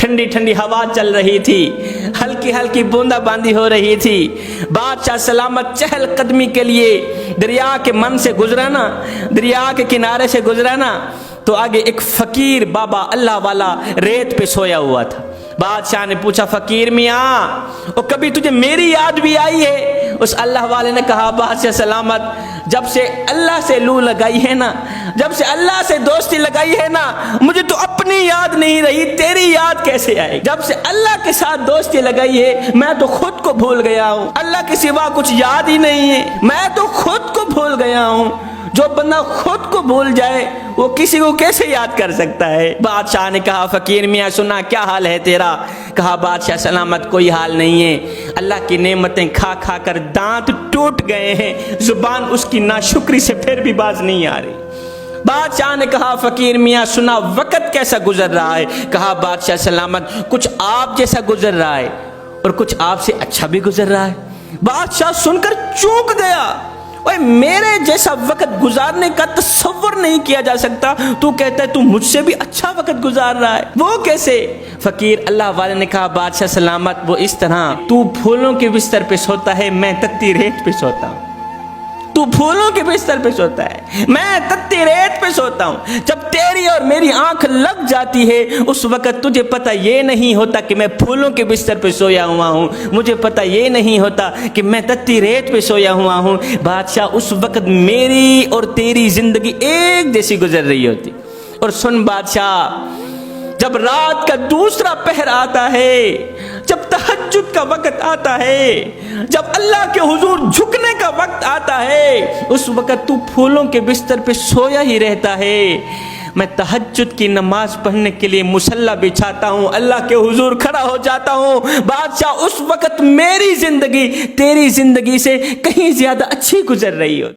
ठंडी ठंडी हवा चल रही थी, हल्की हल्की बूंदा बांदी हो रही थी। बादशाह सलामत चहल कदमी के लिए दरिया के मन से गुजराना, दरिया के किनारे से गुजराना, तो आगे एक फकीर बाबा अल्लाह वाला रेत पे सोया हुआ था। बादशाह ने पूछा, फकीर मियाँ, और कभी तुझे मेरी याद भी आई है? उस अल्लाह वाले ने कहा, बादशाह सलामत, जब से अल्लाह से लू लगाई है ना, जब से अल्लाह से दोस्ती लगाई है ना, मुझे तो अपनी याद नहीं रही, तेरी याद कैसे आएगी? जब से अल्लाह के साथ दोस्ती लगाई है, मैं तो खुद को भूल गया हूँ, अल्लाह के सिवा कुछ याद ही नहीं है, मैं तो खुद को भूल गया हूँ। जो बंदा खुद को भूल जाए वो किसी को कैसे याद कर सकता है? बादशाह ने कहा, फकीर मियाँ सुना, क्या हाल है तेरा? कहा, बादशाह सलामत, कोई हाल नहीं है, अल्लाह की नेमतें खा खा कर दांत टूट गए हैं, जुबान उसकी नाशुक्री से फिर भी बाज नहीं आ रही। बादशाह ने कहा, फकीर मियाँ सुना, वक्त कैसा गुजर रहा है? कहा, बादशाह सलामत, कुछ आप जैसा गुजर रहा है और कुछ आपसे अच्छा भी गुजर रहा है। बादशाह सुनकर चौंक गया, ओए मेरे जैसा वक्त गुजारने का तसव्वुर नहीं किया जा सकता, तू कहता है तू मुझसे भी अच्छा वक्त गुजार रहा है, वो कैसे? फकीर अल्लाह वाले ने कहा, बादशाह सलामत, वो इस तरह, तू फूलों के बिस्तर पे सोता है, मैं तत्ती रेत पे सोता हूँ। तू फूलों के बिस्तर पे सोता है, मैं तत्ती रेत पे सोता हूँ। जब तेरी और मेरी आंख लग जाती है, उस वक्त तुझे पता ये नहीं होता कि मैं फूलों के बिस्तर पे सोया हुआ हूँ, मुझे पता ये नहीं होता कि मैं तत्ती रेत पे सोया हुआ हूँ। बादशाह, उस वक्त मेरी और तेरी जिंदगी एक जैसी गुजर रही होती। और सुन बादशाह, जब रात का दूसरा पहर आता है, जब तहज्जुद का वक्त आता है, जब अल्लाह के हुजूर झुकने का वक्त आता है, उस वक्त तू फूलों के बिस्तर पे सोया ही रहता है। मैं तहज्जुद की नमाज पढ़ने के लिए मुसल्ला बिछाता हूँ, अल्लाह के हुजूर खड़ा हो जाता हूँ। बादशाह, उस वक्त मेरी जिंदगी तेरी जिंदगी से कहीं ज्यादा अच्छी गुजर रही हो।